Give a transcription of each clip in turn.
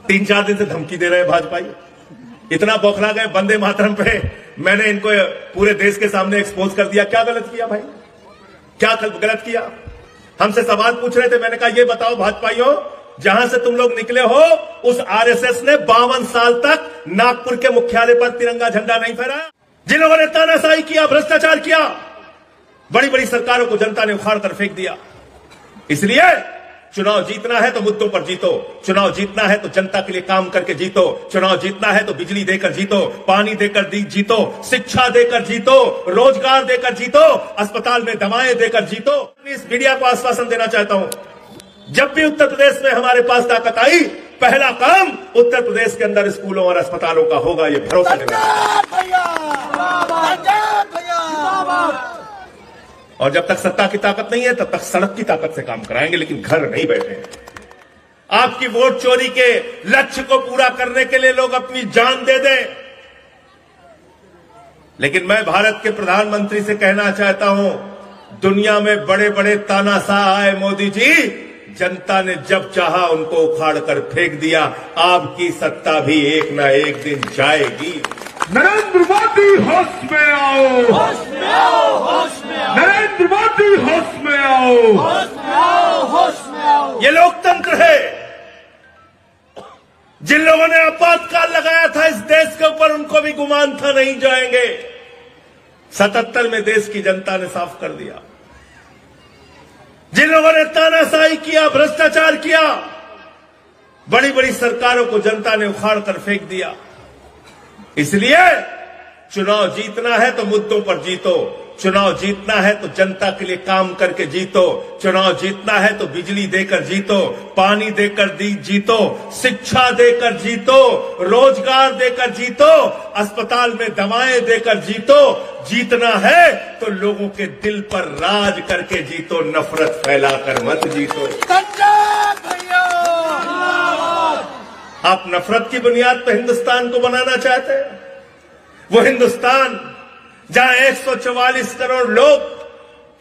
3-4 दिन से धमकी दे रहे हैं भाजपाई, इतना बौखला गए वंदे मातरम पे। मैंने इनको पूरे देश के सामने एक्सपोज कर दिया। क्या गलत किया भाई, क्या गलत किया? हमसे सवाल पूछ रहे थे, मैंने कहा ये बताओ भाजपाइयों, जहां से तुम लोग निकले हो उस आरएसएस ने 52 साल तक नागपुर के मुख्यालय पर तिरंगा झंडा नहीं फहराया। जिन लोगों ने तानाशाही किया, भ्रष्टाचार किया, बड़ी बड़ी सरकारों को जनता ने उखाड़ कर फेंक दिया। इसलिए चुनाव जीतना है तो मुद्दों पर जीतो, चुनाव जीतना है तो जनता के लिए काम करके जीतो, चुनाव जीतना है तो बिजली देकर जीतो, पानी देकर जीतो, शिक्षा देकर जीतो, रोजगार देकर जीतो, अस्पताल में दवाएं देकर जीतो। इस मीडिया को आश्वासन देना चाहता हूं, जब भी उत्तर प्रदेश में हमारे पास ताकत आई, पहला काम उत्तर प्रदेश के अंदर स्कूलों और अस्पतालों का होगा, ये भरोसा देना। और जब तक सत्ता की ताकत नहीं है तब तक सड़क की ताकत से काम कराएंगे, लेकिन घर नहीं बैठे। आपकी वोट चोरी के लक्ष्य को पूरा करने के लिए लोग अपनी जान दे दें, लेकिन मैं भारत के प्रधानमंत्री से कहना चाहता हूं, दुनिया में बड़े बड़े तानाशाह आए मोदी जी, जनता ने जब चाहा उनको उखाड़ कर फेंक दिया। आपकी सत्ता भी एक ना एक दिन जाएगी। नरेंद्र मोदी होश में आओ, होश में आओ, होश में आओ, नरेंद्र मोदी होश में आओ, होश में आओ, होश में आओ। ये लोकतंत्र है। जिन लोगों ने आपातकाल लगाया था इस देश के ऊपर, उनको भी गुमान था नहीं जाएंगे। 77 में देश की जनता ने साफ कर दिया। जिन लोगों ने तानाशाही किया, भ्रष्टाचार किया, बड़ी बड़ी सरकारों को जनता ने उखाड़ कर फेंक दिया। इसलिए चुनाव जीतना है तो मुद्दों पर जीतो, चुनाव जीतना है तो जनता के लिए काम करके जीतो, चुनाव जीतना है तो बिजली देकर जीतो, पानी देकर जीतो, शिक्षा देकर जीतो, रोजगार देकर जीतो, अस्पताल में दवाएं देकर जीतो। जीतना है तो लोगों के दिल पर राज करके जीतो, नफरत फैलाकर मत जीतो। आप नफरत की बुनियाद पर हिंदुस्तान को बनाना चाहते हैं, वो हिंदुस्तान जहां 144 करोड़ लोग,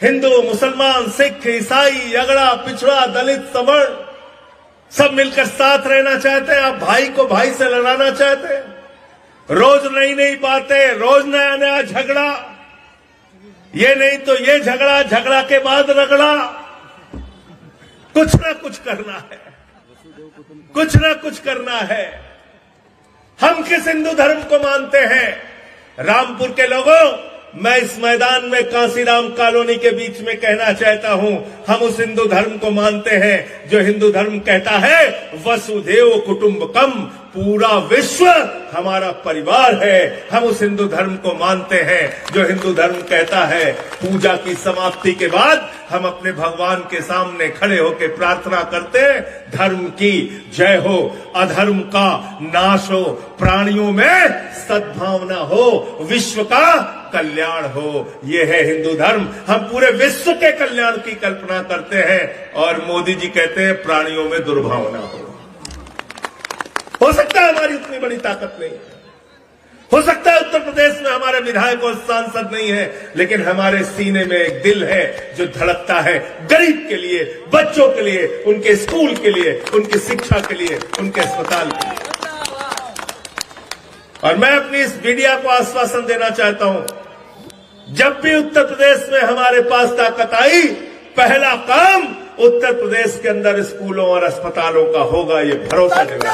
हिंदू, मुसलमान, सिख, ईसाई, अगड़ा, पिछड़ा, दलित, सवर्ण, सब मिलकर साथ रहना चाहते हैं। आप भाई को भाई से लड़ाना चाहते हैं। रोज नई नई बातें, रोज नया नया झगड़ा, ये नहीं तो ये झगड़ा, झगड़ा के बाद रगड़ा। कुछ ना कुछ करना है, कुछ ना कुछ करना है। हम किस हिंदू धर्म को मानते हैं? रामपुर के लोगों, मैं इस मैदान में कांसीराम कॉलोनी के बीच में कहना चाहता हूं, हम उस हिंदू धर्म को मानते हैं जो हिंदू धर्म कहता है वसुधैव कुटुंबकम, पूरा विश्व हमारा परिवार है। हम उस हिंदू धर्म को मानते हैं जो हिंदू धर्म कहता है पूजा की समाप्ति के बाद हम अपने भगवान के सामने खड़े होकर प्रार्थना करते हैं, धर्म की जय हो, अधर्म का नाश हो, प्राणियों में सद्भावना हो, विश्व का कल्याण हो। ये है हिंदू धर्म। हम पूरे विश्व के कल्याण की कल्पना करते हैं और मोदी जी कहते हैं प्राणियों में दुर्भावना हो सकता है हमारी उतनी बड़ी ताकत नहीं है, हो सकता है उत्तर प्रदेश में हमारे विधायक और सांसद नहीं है, लेकिन हमारे सीने में एक दिल है जो धड़कता है गरीब के लिए, बच्चों के लिए, उनके स्कूल के लिए, उनकी शिक्षा के लिए, उनके अस्पताल के लिए। और मैं अपनी इस मीडिया को आश्वासन देना चाहता हूं, जब भी उत्तर प्रदेश में हमारे पास ताकत आई, पहला काम उत्तर प्रदेश के अंदर स्कूलों और अस्पतालों का होगा, ये भरोसा देना।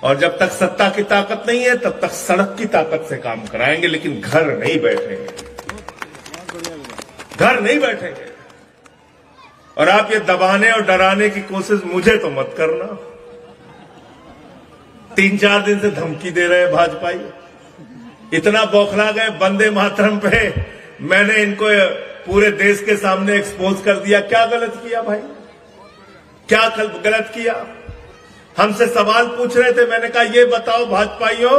और जब तक सत्ता की ताकत नहीं है तब तक सड़क की ताकत से काम कराएंगे, लेकिन घर नहीं बैठेंगे, घर नहीं बैठेंगे। और आप ये दबाने और डराने की कोशिश मुझे तो मत करना। 3-4 दिन से धमकी दे रहे हैं भाजपाई, इतना बौखला गए वंदे मातरम पे। मैंने इनको पूरे देश के सामने एक्सपोज कर दिया। क्या गलत किया भाई, क्या गलत किया? हमसे सवाल पूछ रहे थे, मैंने कहा ये बताओ भाजपाइयों,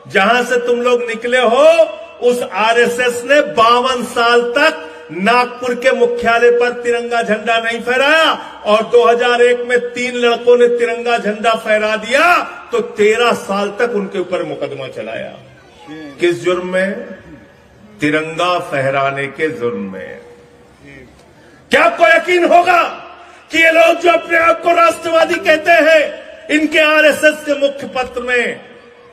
जहां से तुम लोग निकले हो उस आरएसएस ने 52 साल तक नागपुर के मुख्यालय पर तिरंगा झंडा नहीं फहराया, और 2001 में 3 लड़कों ने तिरंगा झंडा फहरा दिया तो 13 साल तक उनके ऊपर मुकदमा चलाया। किस जुर्म में? तिरंगा फहराने के जुर्म में। क्या आपको यकीन होगा कि ये लोग जो अपने आप को राष्ट्रवादी कहते हैं, इनके आरएसएस के मुख्य पत्र में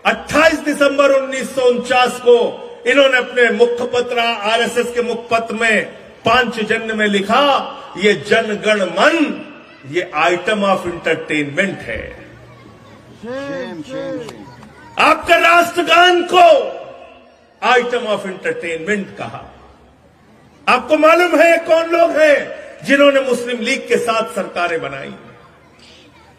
28 दिसंबर 1949 को इन्होंने अपने मुखपत्र आरएसएस के मुखपत्र में पांचजन्य में लिखा, ये जनगण मन ये आइटम ऑफ इंटरटेनमेंट है। आपका राष्ट्रगान को आइटम ऑफ एंटरटेनमेंट कहा। आपको मालूम है कौन लोग हैं जिन्होंने मुस्लिम लीग के साथ सरकारें बनाई?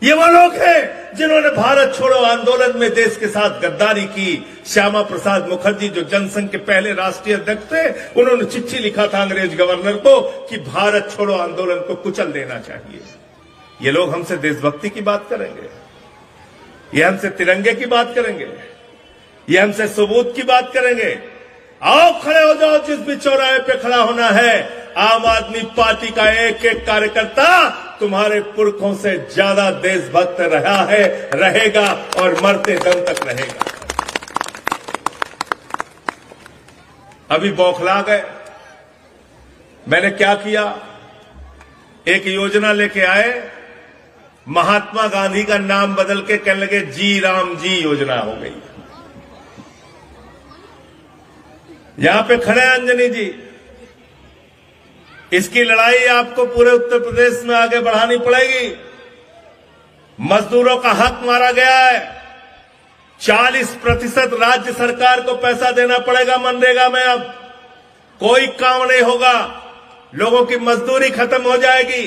ये वो लोग हैं जिन्होंने भारत छोड़ो आंदोलन में देश के साथ गद्दारी की। श्यामा प्रसाद मुखर्जी जो जनसंघ के पहले राष्ट्रीय अध्यक्ष थे, उन्होंने चिट्ठी लिखा था अंग्रेज गवर्नर को कि भारत छोड़ो आंदोलन को कुचल देना चाहिए। ये लोग हमसे देशभक्ति की बात करेंगे, ये हमसे तिरंगे की बात करेंगे, ये हमसे सबूत की बात करेंगे। आओ खड़े हो जाओ, जिस भी चौराहे पे खड़ा होना है। आम आदमी पार्टी का एक एक कार्यकर्ता तुम्हारे पुरखों से ज्यादा देशभक्त रहा है, रहेगा और मरते दम तक रहेगा। अभी बौखला गए। मैंने क्या किया? एक योजना लेके आए, महात्मा गांधी का नाम बदल के कहने लगे जी राम जी योजना हो गई। यहां पे खड़े हैं अंजनी जी। इसकी लड़ाई आपको पूरे उत्तर प्रदेश में आगे बढ़ानी पड़ेगी। मजदूरों का हक मारा गया है। 40% राज्य सरकार को पैसा देना पड़ेगा मनरेगा में। अब कोई काम नहीं होगा, लोगों की मजदूरी खत्म हो जाएगी।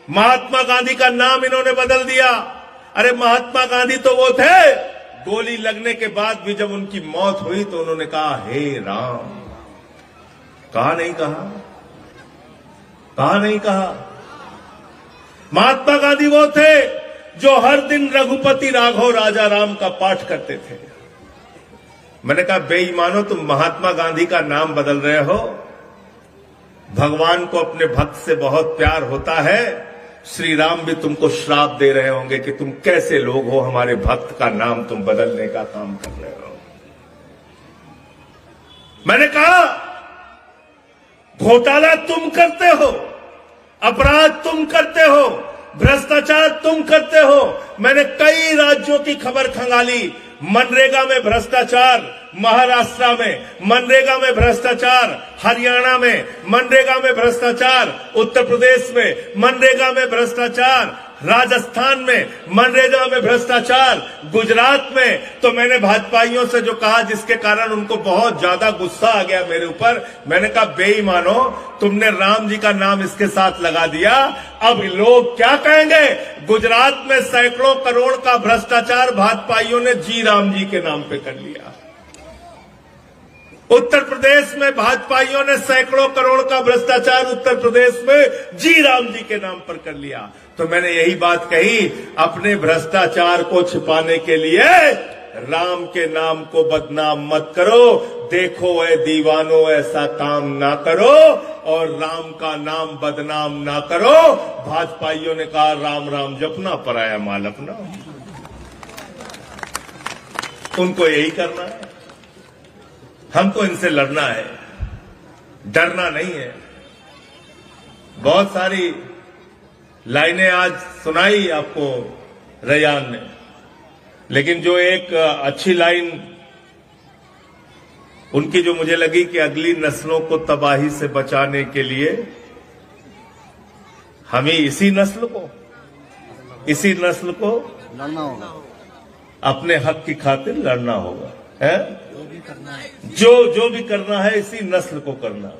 महात्मा गांधी का नाम इन्होंने बदल दिया। अरे महात्मा गांधी तो वो थे, गोली लगने के बाद भी जब उनकी मौत हुई तो उन्होंने कहा हे राम। कहा नहीं कहा? कहा नहीं कहा? महात्मा गांधी वो थे जो हर दिन रघुपति राघव राजा राम का पाठ करते थे। मैंने कहा बेईमानो, तुम महात्मा गांधी का नाम बदल रहे हो। भगवान को अपने भक्त से बहुत प्यार होता है। श्री राम भी तुमको श्राप दे रहे होंगे कि तुम कैसे लोग हो, हमारे भक्त का नाम तुम बदलने का काम कर रहे हो। मैंने कहा घोटाला तुम करते हो, अपराध तुम करते हो, भ्रष्टाचार तुम करते हो। मैंने कई राज्यों की खबर खंगाली। मनरेगा में भ्रष्टाचार महाराष्ट्र में, मनरेगा में भ्रष्टाचार हरियाणा में, मनरेगा में भ्रष्टाचार उत्तर प्रदेश में, मनरेगा में भ्रष्टाचार राजस्थान में, मनरेगा में भ्रष्टाचार गुजरात में। तो मैंने भाजपाइयों से जो कहा, जिसके कारण उनको बहुत ज्यादा गुस्सा आ गया मेरे ऊपर, मैंने कहा बेईमानो, तुमने राम जी का नाम इसके साथ लगा दिया। अब लोग क्या कहेंगे? गुजरात में सैकड़ों करोड़ का भ्रष्टाचार भाजपाइयों ने जी राम जी के नाम पे कर लिया। उत्तर प्रदेश में भाजपाइयों ने सैकड़ों करोड़ का भ्रष्टाचार उत्तर प्रदेश में जी राम जी के नाम पर कर लिया। तो मैंने यही बात कही, अपने भ्रष्टाचार को छिपाने के लिए राम के नाम को बदनाम मत करो। देखो ऐ दीवानो, ऐसा काम ना करो और राम का नाम बदनाम ना करो। भाजपाइयों ने कहा राम राम जपना, पराया माल अपना। उनको यही करना है, हमको इनसे लड़ना है, डरना नहीं है। बहुत सारी लाइनें आज सुनाई आपको रैयान ने, लेकिन जो एक अच्छी लाइन उनकी जो मुझे लगी कि अगली नस्लों को तबाही से बचाने के लिए हमें इसी नस्ल को लड़ना होगा, अपने हक की खातिर लड़ना होगा, है? जो भी करना है इसी नस्ल को करना।